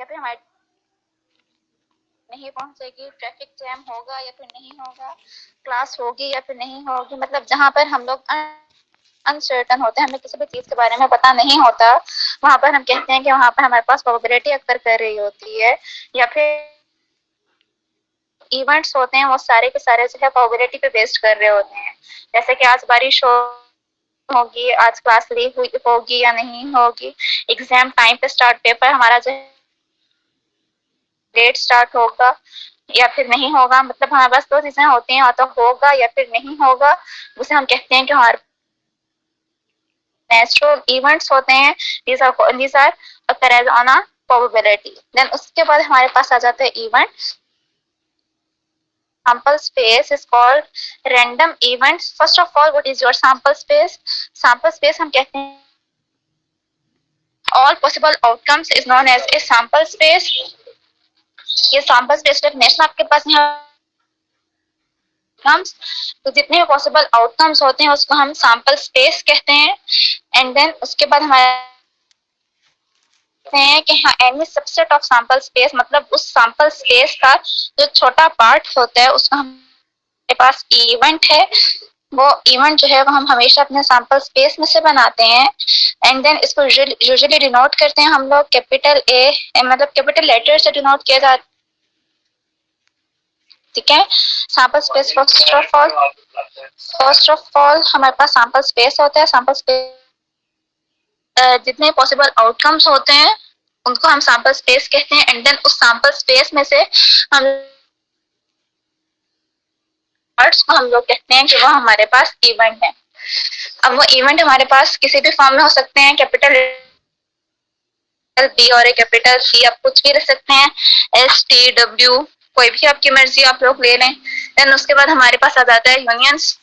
पे हमारे नहीं पहुंचेगी, ट्रैफिक जैम होगा या फिर नहीं होगा, क्लास होगी या फिर नहीं होगी, मतलब जहाँ पर हम लोग अनसर्टन होते हैं, हमें किसी भी चीज के बारे में पता नहीं होता, वहां पर हम कहते हैं कि वहां पर हमारे पास प्रोबेबिलिटी अक्कर कर रही होती है। या फिर इवेंट्स होते हैं वो सारे के सारे जो है प्रोबेबिलिटी पे बेस्ड कर रहे होते हैं, जैसे कि आज बारिश होगी, आज क्लास लीव हुई होगी या नहीं होगी, एग्जाम टाइम पे स्टार्ट, पेपर हमारा जो लेट स्टार्ट होगा या फिर नहीं होगा, मतलब हमारे पास दो चीजें होती हैं, या तो होगा या फिर नहीं होगा, उसे हम कहते हैं कि हमारे नेचुरल इवेंट्स होते हैं, these are occurred on a probability। Then उसके बाद हमारे पास आ जाते हैं event. Sample space is called random events। First of all, what is your sample space? Sample space हम कहते हैं all possible outcomes is known as a sample space। ये sample space definition आपके पास नहीं outcomes, तो जितने पॉसिबल आउटकम्स होते हैं उसको हम सैंपल स्पेस कहते हैं। एंड देन उसके बाद हमारे हैं कि हाँ any subset of sample space, मतलब उस सैंपल स्पेस का जो छोटा पार्ट होता है उसका हमारे पास इवेंट है, वो इवेंट जो है वो हम हमेशा अपने सैंपल स्पेस में से बनाते हैं। एंड देन इसको यूजुअली डिनोट करते हैं हम लोग कैपिटल ए, मतलब कैपिटल लेटर से डिनोट किया जाता है, ठीक है। Sample space first of all हमारे पास सैंपल स्पेस होता है, सैंपल स्पेस जितने पॉसिबल आउटकम्स होते हैं उनको हम सैंपल स्पेस कहते हैं। एंड देन उस सैंपल स्पेस में से हम पार्ट्स को हम लोग कहते हैं कि वो हमारे पास इवेंट है। अब वो इवेंट हमारे पास किसी भी फॉर्म में हो सकते हैं, कैपिटल बी और कैपिटल सी, आप कुछ भी रख सकते हैं, एस टी डब्ल्यू, कोई भी आपकी मर्जी आप लोग ले लें। देन उसके बाद हमारे पास आ जाता है यूनियंस।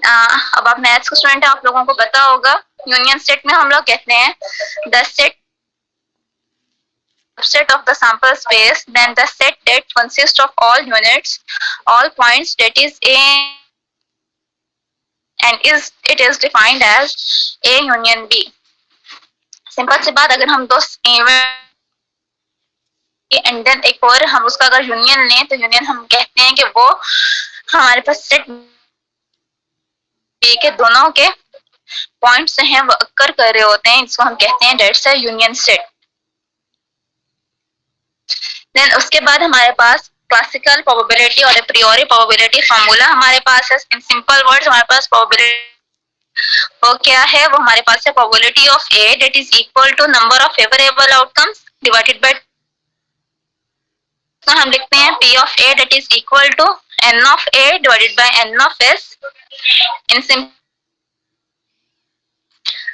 अब आप मैथ्स के स्टूडेंट हैं, आप लोगों को पता होगा यूनियन सेट में हम लोग कहते हैं the set of the sample space, then the set that consists of all units, all points, that is A, and it is defined as A union B। Simple सी बात, अगर हम दो एंड देन एक और हम उसका अगर यूनियन लें तो यूनियन हम कहते हैं कि वो हमारे पास सेट बी के दोनों के पॉइंट्स हैं वो अक्कर कर रहे होते हैं, इसको हम कहते हैं that's a union set. Then उसके बाद हमारे पास क्लासिकल प्रोबेबिलिटी और प्रियोरी प्रोबेबिलिटी फार्मूला हमारे पास है। इन सिंपल वर्ड्स हमारे पास प्रोबेबिलिटी वो क्या है, वो हमारे पास है probability of A that is equal to number of favourable outcomes divided by, तो हम लिखते हैं P of A that is equal to N of A divided by N of S. इन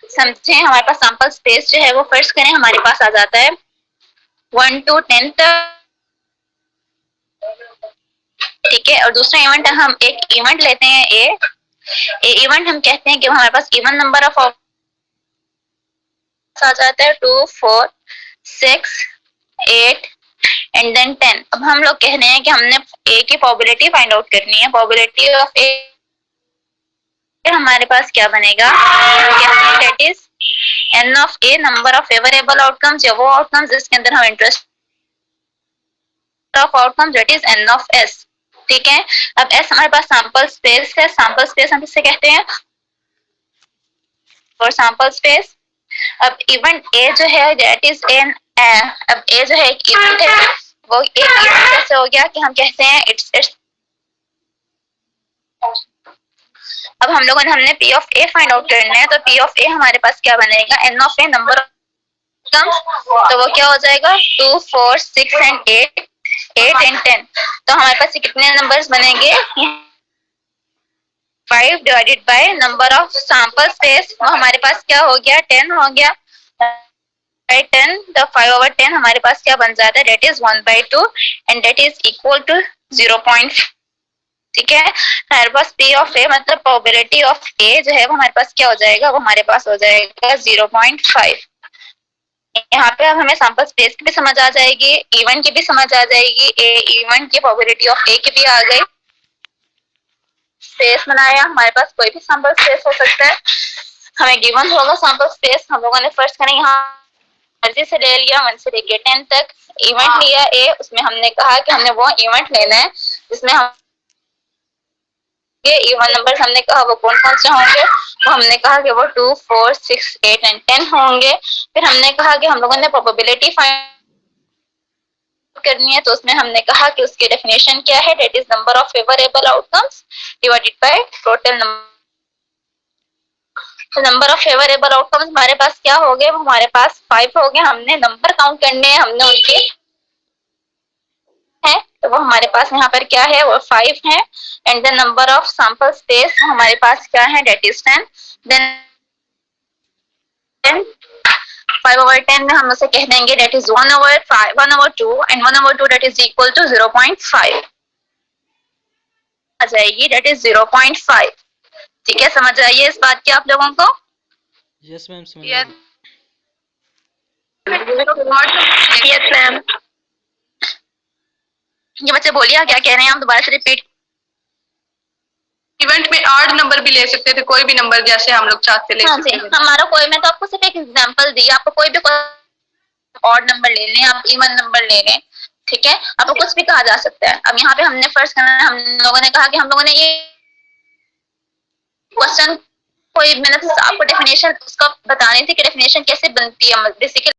समझे, हमारे पास सैंपल स्पेस जो है वो फर्स्ट करें हमारे पास आ जाता है 1 to 10 तक, ठीक है। और दूसरा इवेंट हम एक इवेंट लेते हैं ए इवेंट हम कहते हैं कि हमारे पास इवन नंबर ऑफ आ जाता है 2 4 6 8 एंड देन 10। अब हम लोग कह रहे हैं कि हमने ए की प्रोबेबिलिटी फाइंड आउट करनी है। प्रोबेबिलिटी ऑफ ए हमारे पास क्या बनेगा, that is an of a number of favourable outcomes, या वो आउटकम्स जिसके अंदर हम interest of outcomes that is an of S, ठीक है। अब एस हमारे पास सैंपल स्पेस है, सैंपल स्पेस हम किससे कहते हैं, और सैंपल स्पेस। अब इवेंट ए जो है दैट इज एन, अब ए जो है एक इवेंट है, वो एक इवेंट कैसे हो गया कि हम कहते हैं इट्स अब हम लोगों ने हमने P of A find out करना है, तो पी ऑफ ए हमारे पास क्या बनेगा, n of a number of outcomes, तो वो क्या हो जाएगा 2 4 6 एंड 8 एंड 10। तो हमारे पास कितने नंबर्स बनेंगे, 5 divided by number of sample space, वो हमारे पास क्या हो गया 10 हो गया, 10 तो 5/10 हमारे पास क्या बन जाता है, that is 1/2 and that is equal to 0.5, ठीक है। हमारे पास पी ऑफ ए मतलब प्रोबेबिलिटी ऑफ ए जो है वो हमारे पास क्या हो जाएगा, वो हमारे पास हो जाएगा 0.5। यहाँ पे अब हमें सैंपल स्पेस की भी समझ आ जाएगी, इवेंट की भी समझ आ जाएगी, ए इवेंट की प्रोबेबिलिटी ऑफ ए की भी आ गई। स्पेस बनाया, हमारे पास कोई भी सैंपल स्पेस हो सकता है, हमें गिवन होगा सैंपल स्पेस, हम लोगों ने फर्स्ट करें यहाँ मर्जी से ले लिया 1 से लेके 10 तक। इवेंट लिया ए, उसमें हमने कहा कि हमने वो इवेंट लेना है जिसमें हम इवन नंबर हमने कहा वो कौन कौन से होंगे, तो हमने कहा कि वो 2, 4, 6, 8 एंड 10 होंगे। फिर हमने कहा कि हम लोगों ने प्रोबेबिलिटी फाइंड करनी है, तो उसमें हमने कहा कि उसकी डेफिनेशन क्या है, that is number of favourable outcomes divided by total number of favourable outcomes हमारे पास क्या हो गए, हमारे पास 5 हो गए। हमने नंबर काउंट करने हैं, हमने उनके है, तो वो हमारे पास यहाँ पर क्या है, वो 5 है। And the number of sample space हमारे पास क्या है, दैट इज 10। देन 5/10 में हम उसे कह देंगे that is 1/5, 1/2 and 1/2 that is equal to 0.5 आ जाएगी, दैट इज 0.5। ठीक है, समझ आइए इस बात की आप लोगों को? यस मैम, समझ यस मैम। ये बच्चे बोलिए क्या कह रहे हैं, हम दोबारा से रिपीट। इवेंट में ऑड नंबर भी ले सकते थे, कोई भी नंबर जैसे हम लोग चाहते ले सकते थे। हमारा कोई, मैं तो आपको सिर्फ एक एग्जांपल दी, आपको कोई भी ऑड नंबर ले लें, आप इवन नंबर ले लें, ठीक है, आपको कुछ भी कहा जा सकता है। अब यहाँ पे हमने फर्स्ट हम लोगों ने कहा कि हम लोगों ने ये क्वेश्चन कोई, मैंने तो आपको डेफिनेशन उसका बतानी थी कि डेफिनेशन कैसे बनती है। बेसिकली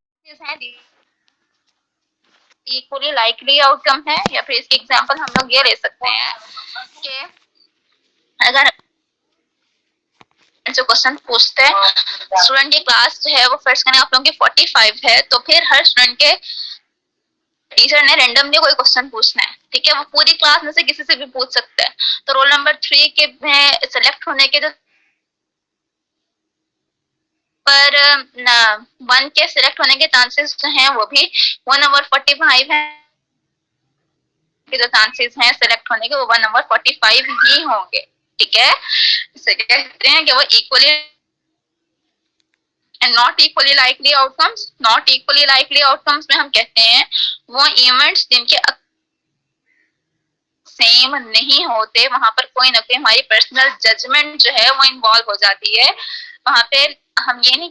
इक्वली लाइकली आउटकम है, या फिर इसकी एग्जांपल हम लोग ये ले सकते हैं कि अगर जो क्वेश्चन पूछते हैं, स्टूडेंट की क्लास जो है वो फर्स्ट करें आप लोगों की 45 है, तो फिर हर स्टूडेंट के टीचर ने रैंडमली कोई क्वेश्चन पूछना है, ठीक है, वो पूरी क्लास में से किसी से भी पूछ सकता है। तो रोल नंबर 3 के में सेलेक्ट होने के जो पर 1 के सिलेक्ट होने के चांसेस जो हैं वो भी 1/45 है, के जो चांसेस हैं सिलेक्ट होने के वो 1/45 ही होंगे, ठीक है। इसे कहते हैं कि वो equally and not equally likely outcomes. Not equally likely outcomes में हम कहते हैं वो इवेंट्स जिनके सेम नहीं होते, वहां पर कोई ना कोई हमारी पर्सनल जजमेंट जो है वो इन्वॉल्व हो जाती है। वहां पे हम ये नहीं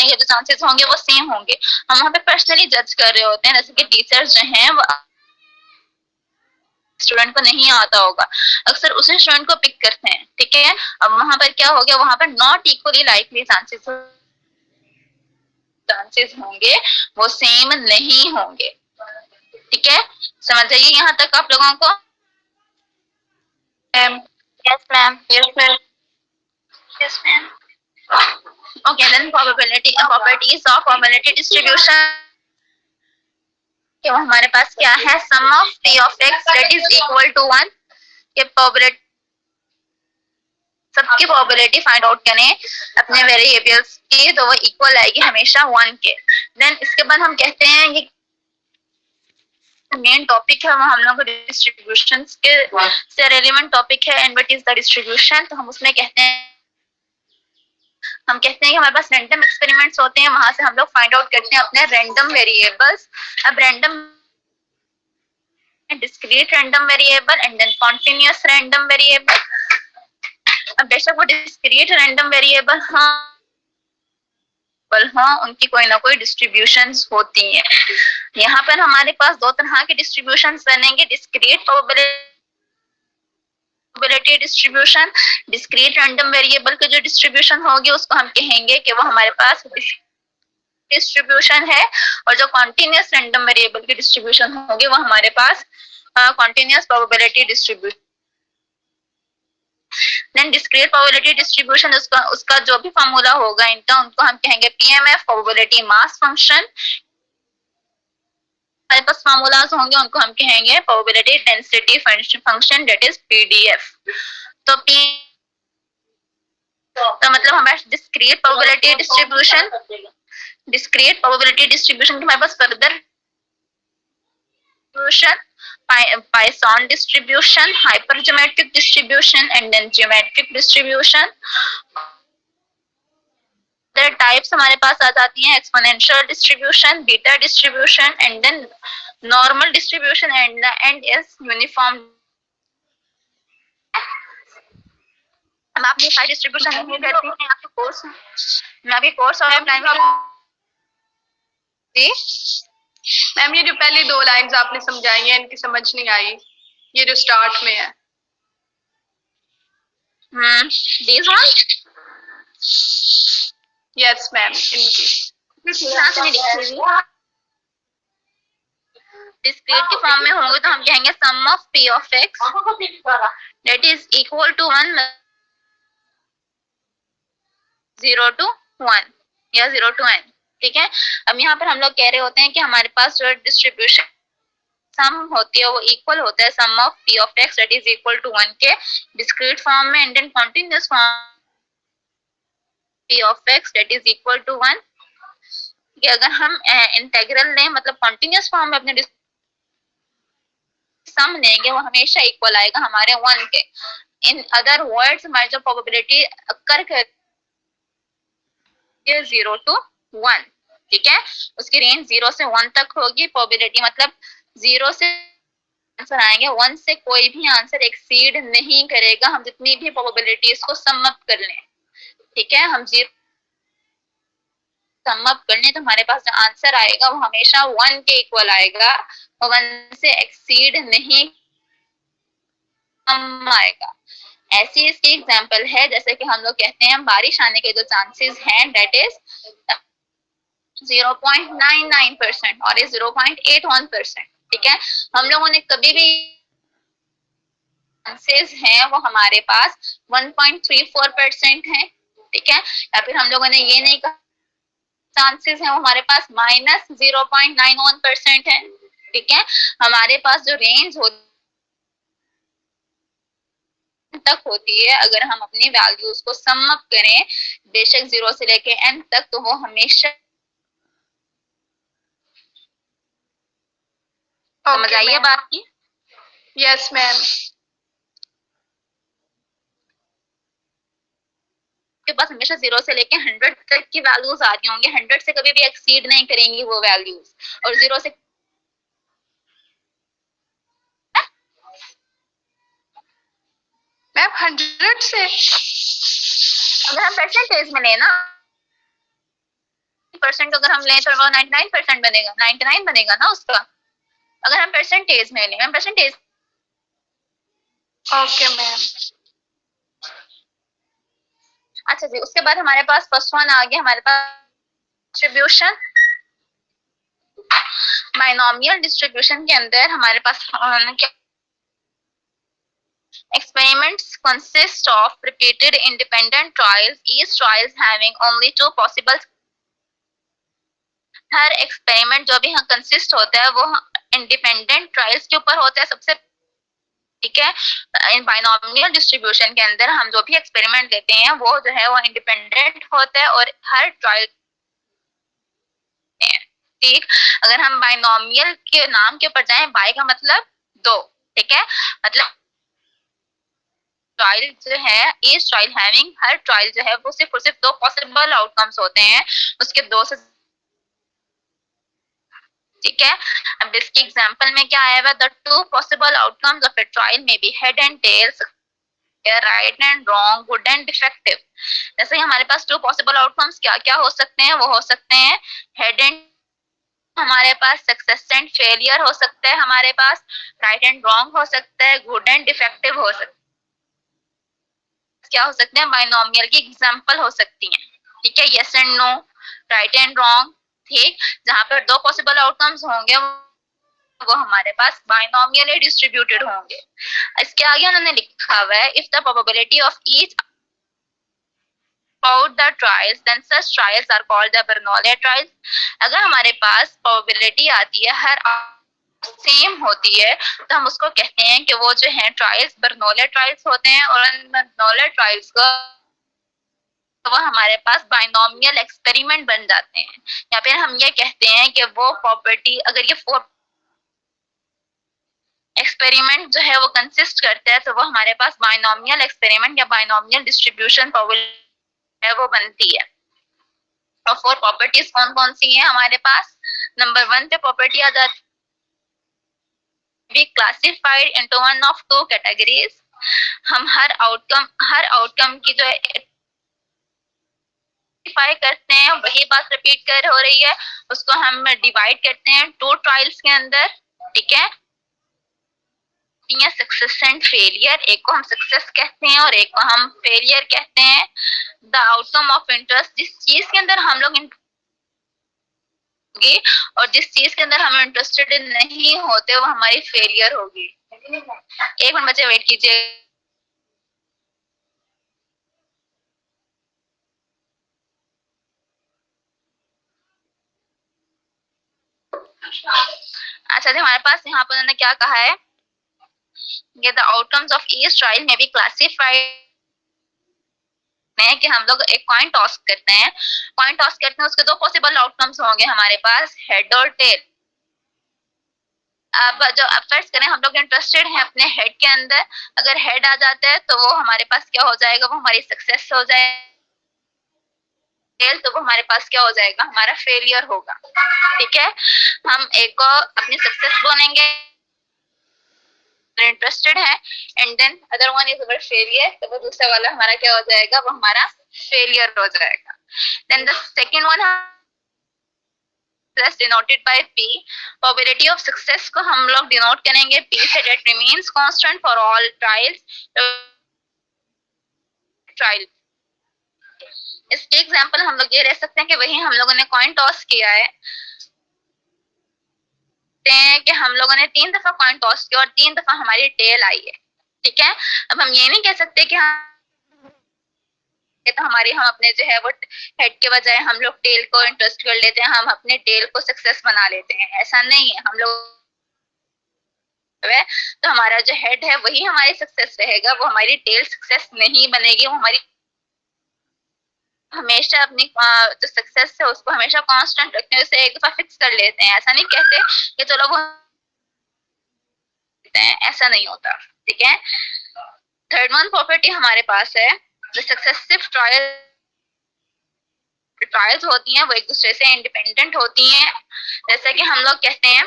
जो चांसेस होंगे वो सेम होंगे, हम वहां पे पर्सनली जज कर रहे होते हैं। जैसे कि टीचर्स जो हैं वो स्टूडेंट को नहीं आता होगा, अक्सर उसी स्टूडेंट को पिक करते हैं, ठीक है। अब वहां पर क्या हो गया, वहां पर नॉट इक्वली लाइकली चांसेस होंगे, वो सेम नहीं होंगे, ठीक है। समझ जाइए यहाँ तक आप लोगों को? Yes ma'am, yes ma'am, yes ma'am. Okay, then probability, properties of probability distribution कि वो हमारे पास क्या है, sum of p of x that is equal to 1 के प्रोबेबिलिटी, सबकी प्रोबेबिलिटी फाइंड आउट करें अपने वेरिएबल्स की, तो वो इक्वल आएगी हमेशा 1 के। देन इसके बाद हम कहते हैं ये मेन टॉपिक है, वो हम लोग डिस्ट्रीब्यूशन के से रेलेवेंट टॉपिक है, and what is the distribution. तो हम उसमें कहते हैं कि हमारे पास रैंडम एक्सपेरिमेंट्स होते हैं, वहां से हम लोग फाइंड आउट करते हैं अपने रैंडम वेरिएबल्स। अब random, discrete random variable and then continuous random variable. अब बेशक वो डिस्क्रीट रैंडम वेरिएबल हाँ, उनकी कोई ना कोई डिस्ट्रीब्यूशंस होती हैं। यहाँ पर हमारे पास दो तरह के डिस्ट्रीब्यूशंस बनेंगे, discrete probability distribution. Discrete random variable के जो डिस्ट्रीब्यूशन होगी उसको हम कहेंगे कि वो हमारे पास डिस्ट्रीब्यूशन है, और जो कॉन्टिन्यूअस रैंडम वेरिएबल की डिस्ट्रीब्यूशन होगी वो हमारे पास continuous probability distribution. Then discrete probability distribution, उसका जो भी फार्मूला होगा इनका, उनको हम कहेंगे पीएमएफ, प्रोबेबिलिटी मास फंक्शन। हमारे पास फार्मूलाज होंगे उनको हम कहेंगे probability density function that is PDF. तो मतलब हमारे डिस्क्रीट प्रोबेबिलिटी डिस्ट्रीब्यूशन के हमारे पास further Poisson distribution, hypergeometric distribution and then geometric distribution. There types हमारे पास आ जाती हैं exponential distribution, beta distribution and then normal distribution, and the end is uniform. हम आपने सारी डिस्ट्रीब्यूशन नहीं करती हैं, आपके कोर्स में, मैं अभी कोर्स और टाइम जी मैम ये जो पहली दो लाइंस आपने समझाई हैं इनकी समझ नहीं आई, ये जो स्टार्ट में है। these one यस मैम, इनकी यहाँ से नहीं लिखी हुई। डिस्क्रीट के फॉर्म में होंगे तो हम कहेंगे sum of p of x that is equal to 1 0 to 1 या 0 to n। ठीक है, अब यहाँ पर हम लोग कह रहे होते हैं कि हमारे पास जो डिस्ट्रीब्यूशन सम होती है वो इक्वल होता है sum of p of x that is equal to 1 के डिस्क्रीट फॉर्म में, and then continuous form p of x that is equal to 1। कि अगर हम इंटीग्रल लें मतलब कॉन्टिन्यूअस फॉर्म में अपने सम लेंगे वो हमेशा इक्वल आएगा हमारे 1 के। इन अदर वर्ड्स हमारी जो प्रोबेबिलिटी अक्कर करती है 0 to 1, ठीक है, उसकी रेंज 0 से 1 तक होगी। प्रोबेबिलिटी मतलब 0 से आंसर आएंगे, 1 से कोई भी आंसर एक्सीड नहीं करेगा, हम जितनी भी प्रोबेबिलिटीज को सम अप कर लें। ठीक है, हम 0 सम अप करने तो हमारे पास जो आंसर आएगा वो हमेशा 1 के इक्वल आएगा, 1 से एक्सीड नहीं कम आएगा। ऐसी इसकी एग्जांपल है जैसे कि हम लोग कहते हैं बारिश आने के जो चांसेस हैं दैट इज 0.99% और 0.81%। ठीक है, हम लोगों ने कभी भी चांसेस हैं वो हमारे पास 1.34% है। ठीक है, या फिर हम लोगों ने ये नहीं कहा चांसेस हैं वो हमारे पास -0.91% है। ठीक है, हमारे पास जो रेंज होती तक होती है अगर हम अपनी वैल्यूज को सम अप करें बेशक 0 से लेके n तक, तो वो हमेशा समझ आइए बात की। Yes ma'am. के पास हमेशा 0 से लेके 100 तक की वैल्यूज आ रही होंगी, 100 से कभी भी एक्सीड नहीं करेंगी वो वैल्यूज, और 0 से मैम 100 से अगर हम परसेंटेज में लेना परसेंट अगर हम लें तो वो 99% बनेगा, 99 बनेगा ना उसका, अगर हम परसेंटेज में लें। Ma'am percentage okay ma'am. अच्छा जी, उसके बाद हमारे पास फर्स्ट वन आ गया हमारे पास डिस्ट्रीब्यूशन। बाइनोमियल डिस्ट्रीब्यूशन के अंदर हमारे पास क्या experiments consist of repeated independent trials, each trials having only two possible। Her experiment जो भी कंसिस्ट होता है वो इंडिपेंडेंट ट्रायल्स के ऊपर होता है सबसे। ठीक है, इन बाइनोमियल डिस्ट्रीब्यूशन के अंदर हम जो भी एक्सपेरिमेंट लेते हैं वो जो है वो इंडिपेंडेंट होता है और हर ट्रायल। ठीक, अगर हम बाइनोमियल के नाम के ऊपर जाएं, बाय का मतलब दो। ठीक है, मतलब ट्रायल जो है इस ट्रायल हैविंग, हर ट्रायल जो है वो सिर्फ और सिर्फ दो पॉसिबल आउटकम्स होते हैं, उसके दो से। ठीक है, अब इसकी एग्जांपल में क्या आया हुआ, the two possible outcomes of a trial may be head and tails, right and wrong, good and defective. जैसे हमारे पास टू पॉसिबल आउटकम्स क्या क्या हो सकते हैं, वो हो सकते हैं हेड एंड, हमारे पास सक्सेस एंड फेलियर हो सकता है, हमारे पास राइट एंड रॉन्ग हो सकता है, गुड एंड डिफेक्टिव हो सकता है। क्या हो सकते हैं, बाइनोमियल की एग्जांपल हो सकती हैं। ठीक है, yes and no, right and wrong. ठीक, जहां पर दो पॉसिबल आउटकम्स होंगे वो हमारे पास बाइनोमियली डिस्ट्रीब्यूटेड होंगे। इसके आगे उन्होंने लिखा हुआ है if the probability of each about the trials then such trials are called the Bernoulli trials। अगर हमारे पास प्रोबेबिलिटी आती है हर सेम होती है तो हम उसको कहते हैं कि वो जो है ट्रायल्स बर्नौली ट्रायल्स होते हैं, और बर्नौली ट्रायल्स का वो हमारे पास बाइनोमियल एक्सपेरिमेंट बन जाते हैं, या फिर हम ये कहते हैं कि वो प्रॉपर्टी अगर ये फोर एक्सपेरिमेंट जो है वो कंसिस्ट करता है तो वो हमारे पास बाइनोमियल एक्सपेरिमेंट या बाइनोमियल डिस्ट्रीब्यूशन है वो बनती है। और फोर प्रॉपर्टीज कौन कौन सी हैं हमारे पास, नंबर 1 पे प्रॉपर्टी आ जाती be classified into one of two categories. हम हर आउटकम की जो करते हैं, वही बात रिपीट कर हो रही है, उसको हम डिवाइड करते हैं 2 ट्रायल्स के अंदर, ठीक है। सक्सेस एंड फेलियर, एक को हम सक्सेस कहते हैं और एक को हम फेलियर कहते हैं। द आउटकम ऑफ इंटरेस्ट, जिस चीज के अंदर हम लोग होगी और जिस चीज के अंदर हम इंटरेस्टेड नहीं होते वो हमारी फेलियर होगी। एक मिनट बच्चे वेट कीजिए। अच्छा जी, हमारे पास यहाँ पर उन्होंने क्या कहा है, the outcomes of each trial में बी क्लासिफाइड कि हम लोग एक कॉइन टॉस करते हैं, कॉइन टॉस करते हैं, उसके दो पॉसिबल आउटकम्स होंगे हमारे पास, हेड और टेल। अब फर्स्ट करें, हम लोग इंटरेस्टेड हैं अपने हेड के अंदर, अगर हेड आ जाता है तो वो हमारे पास क्या हो जाएगा, वो हमारी सक्सेस हो जाएगा, टेल तो वो हमारे पास क्या हो जाएगा, हमारा फेलियर होगा, ठीक है। हम एक को अपनी सक्सेस बोलेंगे इंटरेस्टेड है, and then other one is our failure, तो वो दूसरा वाला हमारा क्या हो जाएगा, वो हमारा फेलियर हो जाएगा। Then the second one denoted by P, probability of success को हम लोग डिनोट करेंगे P से, that remains constant for all trials. Trial, इसके एग्जांपल हम लोग ये ले सकते हैं कि वही हम लोगों ने कॉइन टॉस किया है, कि हम लोगों ने 3 दफा कॉइन टॉस किया और 3 दफा हमारी टेल आई है, ठीक है। अब हम ये नहीं कह सकते कि तो हमारी हम अपने जो है वो हेड के बजाय हम लोग टेल को इंटरेस्ट कर लेते हैं, हम अपने टेल को सक्सेस बना लेते हैं, ऐसा नहीं है। हम लोग तो हमारा जो हेड है वही हमारी सक्सेस रहेगा, वो हमारी टेल सक्सेस नहीं बनेगी, वो हमारी हमेशा अपनी जो सक्सेस है उसको हमेशा कांस्टेंट रखते हैं, उसे एक दफा फिक्स कर लेते हैं, ऐसा नहीं कहते कि चलो वो, ऐसा नहीं होता, ठीक है। थर्ड वन प्रॉपर्टी हमारे पास है, जो सक्सेसिव ट्रायल्स होती हैं वो एक दूसरे से इंडिपेंडेंट होती हैं। जैसा कि हम लोग कहते हैं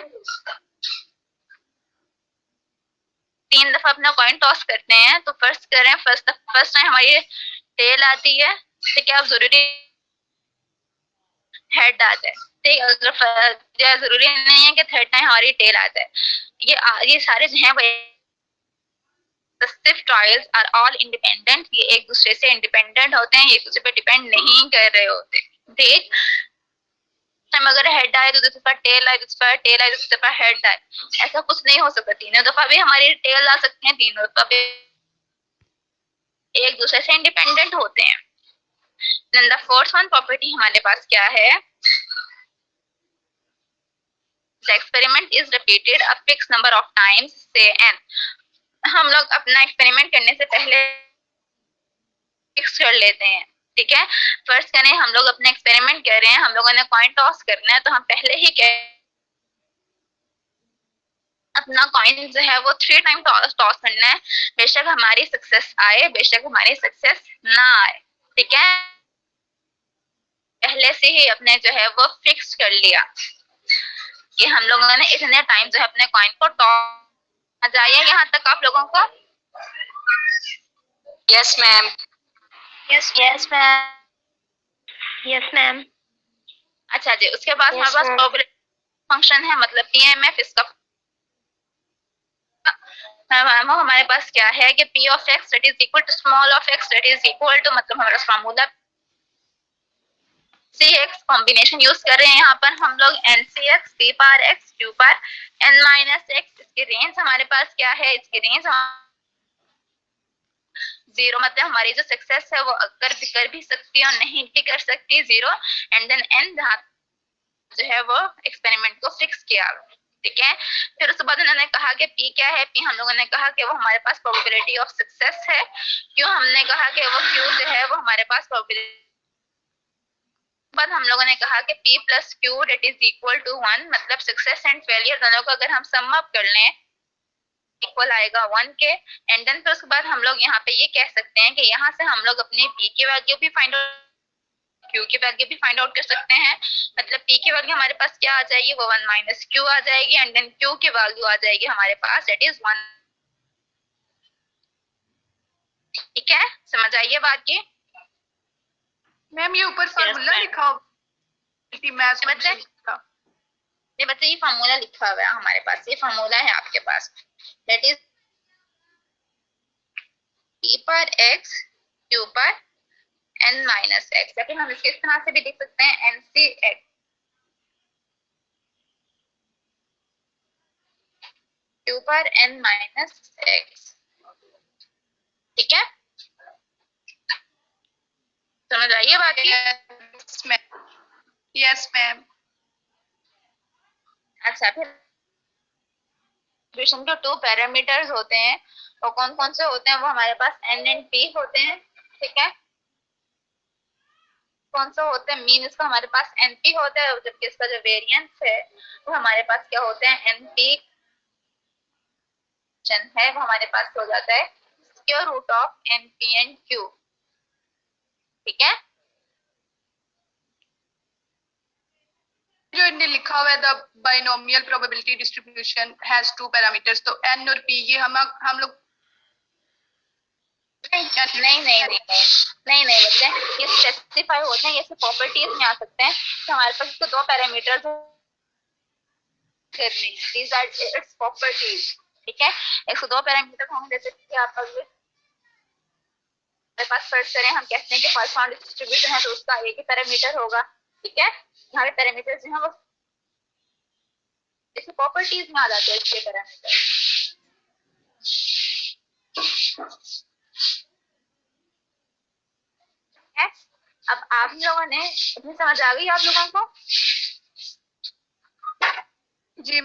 3 दफा अपना कॉइन टॉस करते हैं, तो फर्स्ट करें, फर्स्ट टाइम हमारी टेल आती है, तो क्या जरूरी हेड आता है, ठीक, अगर जरूरी नहीं है कि थर्ड टाइम हमारी टेल आता है। ये सारे जो हैं वो successive trials are all independent, ये एक दूसरे से इंडिपेंडेंट होते हैं, एक दूसरे पे डिपेंड नहीं कर रहे होते, ठीक। टाइम अगर हेड आए तो दूसरी दफा टेल आए, दूसरी दफा टेल आए, दूसरी दफा हेड आए, ऐसा कुछ नहीं हो सकता। तीनों दफा भी हमारी टेल आ सकती है, तीनों दफा भी एक दूसरे से इंडिपेंडेंट होते हैं। Then the fourth one property हमारे पास क्या है, the experiment is repeated a fix number of times से n। हम लोग अपना एक्सपेरिमेंट करने से पहले फिक्स कर लेते हैं, ठीक है। फर्स्ट करें, हम लोग अपना एक्सपेरिमेंट कर रहे हैं, हम लोगों ने कॉइन टॉस करना है, तो हम पहले ही अपना कॉइन जो है वो 3 टाइम टॉस करना है, बेशक हमारी सक्सेस आए बेशक हमारी सक्सेस ना आए, ठीक है। पहले से ही अपने जो है वो फिक्स कर लिया कि हम लोगों ने इतने टाइम जो है अपने कॉइन को टॉस। जाइए यहाँ तक आप लोगों को, yes ma'am, yes ma'am, yes ma'am. अच्छा जी, उसके बाद हमारे पास प्रोबेबिलिटी फंक्शन है, मतलब पीएमएफ, इसका वो हमारे पास क्या है कि p of x that is equal to small of x that is equal to, मतलब हमारा फार्मूला cx कॉम्बिनेशन यूज कर रहे हैं यहाँ पर हम लोग, ncx p power x q power n minus x। इसकी रेंज हमारे पास क्या है, इसकी रेंज 0, मतलब हमारी जो सक्सेस है वो कर भी सकती है और नहीं भी कर सकती, 0, एंड देन n जो है वो एक्सपेरिमेंट को फिक्स किया, ठीक है। फिर उसके बाद उन्होंने कहा कि P क्या है, P हम लोगों ने कहा कि वो हमारे पास प्रोबेबिलिटी ऑफ सक्सेस है, क्यों हमने कहा कि वो Q जो है वो हमारे पास प्रोबेबिलिटी, बाद हम लोगों ने कहा कि P plus Q that is equal to 1, मतलब सक्सेस एंड फेलियर दोनों को अगर हम सम अप कर लें इक्वल आएगा 1 के, एंड देन फिर उसके बाद हम लोग यहाँ पे ये कह सकते हैं कि यहाँ से हम लोग अपनी P की वैल्यू भी फाइंड आउट, Q की वैल्यू भी फाइंड आउट कर सकते हैं, मतलब P की वैल्यू हमारे पास क्या आ जाएगी, वो 1 माइनस Q आ जाएगी, एंड देन Q की वैल्यू आ जाएगी हमारे पास दैट इज 1, ठीक है। समझ आइए बात की, मैम ये ऊपर फार्मूला ma'am. लिखा होगा मैथ्स बच्चे? का। ये बच्चे ये फार्मूला लिखा हुआ है हमारे पास, ये फार्मूला है आपके पास, दैट इज p पर x q पर n माइनस x, या फिर हम इसके इस तरह से भी लिख सकते हैं nc x q पर n माइनस x। ठीक है, समझ आइए बाकी? Yes ma'am. अच्छा, फिर डिस्ट्रीब्यूशन के 2 पैरामीटर्स होते हैं, वो कौन कौन से होते हैं? वो हमारे पास n एंड p होते हैं। ठीक है, कौन सा होते हैं? मीन इसका हमारे पास np होता है, जबकि इसका जो वेरिएंस है वो हमारे पास क्या होते हैं? np है, वो हमारे पास हो जाता है square root of np and q। ठीक है, जो इन्हें लिखा हुआ है the binomial probability distribution has 2 parameters, तो n और p ये हम लोग नहीं बच्चे, ये स्पेसिफाई होते हैं, ये प्रॉपर्टीज में आ सकते हैं कि हमारे पास इसके 2 पैरामीटर्स करने हैं, दीज आर इट्स प्रॉपर्टीज। ठीक है, इसके 2 पैरामीटर होंगे, जैसे कि आप अगर हमारे पास फर्स्ट करें, हम कहते हैं कि फर्स्ट बाउंड डिस्ट्रीब्यूशन है तो उसका एक ही पैरामीटर होगा। ठीक है, यहाँ पे पैरामीटर जो है वो इसकी प्रॉपर्टीज में आ जाते हैं इसके पैरामीटर। है, अब आप लोगों ने इतनी समझ आ गई आप लोगों को? जी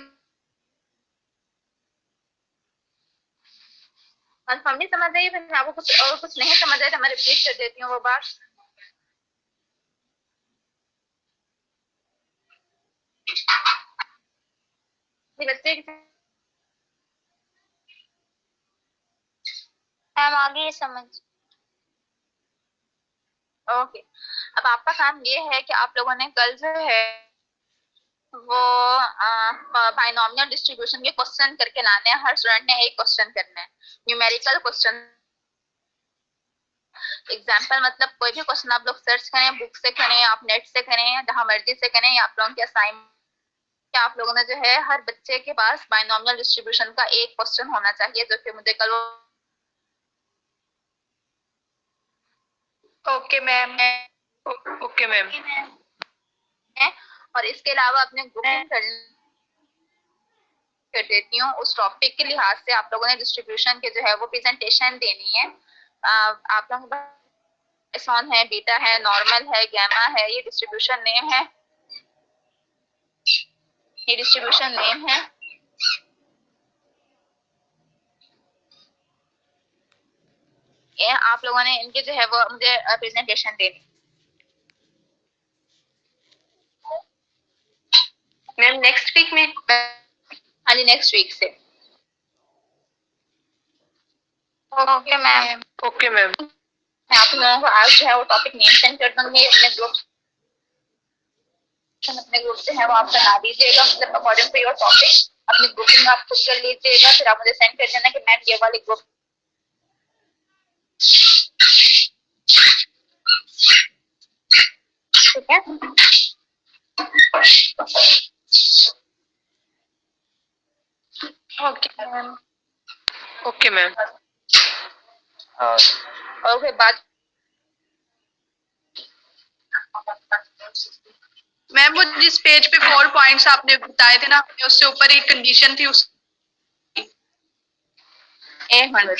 कंफर्म नहीं समझ आई? फिर आपको कुछ और कुछ नहीं समझ आया तो मैं रिपीट कर देती हूँ वो बात। बच्चे मैम आगे समझ। ओके, अब आपका काम ये है कि आप लोगों ने कल जो है वो बाइनोमियल डिस्ट्रीब्यूशन के क्वेश्चन करके लाने हैं। हर स्टूडेंट ने एक क्वेश्चन करना है, न्यूमेरिकल क्वेश्चन। एग्जाम्पल मतलब कोई भी क्वेश्चन आप लोग सर्च करें, बुक से करें, आप नेट से करें, जहां मर्जी से करें, या आप लोगों के असाइनमेंट आप लोगों ने जो है हर बच्चे के पास बाइनोमियल डिस्ट्रीब्यूशन का एक क्वेश्चन होना चाहिए, जो कि मुझे कल ओके मैम। Okay ma'am. है। और इसके अलावा अपने ग्रुपिंग कर देती हूँ, उस टॉपिक के लिहाज से आप लोगों ने डिस्ट्रीब्यूशन के जो है वो प्रेजेंटेशन देनी है। आप लोगों के पास एप्सिलॉन है, बीटा है, नॉर्मल है, गामा है, ये डिस्ट्रीब्यूशन नेम है, ये डिस्ट्रीब्यूशन नेम है। ये आप लोगों ने इनके जो है वो मुझे प्रेजेंटेशन देनी। मैम नेक्स्ट वीक में? हाँ जी, नेक्स्ट वीक से। Okay ma'am. Okay ma'am. मैं आप लोगों को आज जो है वो टॉपिक नेम सेंड कर दूंगी, अपने ग्रुप से है वो आप बना दीजिएगा, मतलब अकॉर्डिंग टू योर टॉपिक अपने ग्रुपिंग आप खुद कर लीजिएगा, फिर आप मुझे सेंड कर देना कि मैम ये वाली ग्रुप। ठीक है, ओके मैम। Okay ma'am. और फिर बाद मैम वो जिस पेज पे 4 पॉइंट्स आपने बताए थे ना, उससे ऊपर एक कंडीशन थी, उस एक मिनट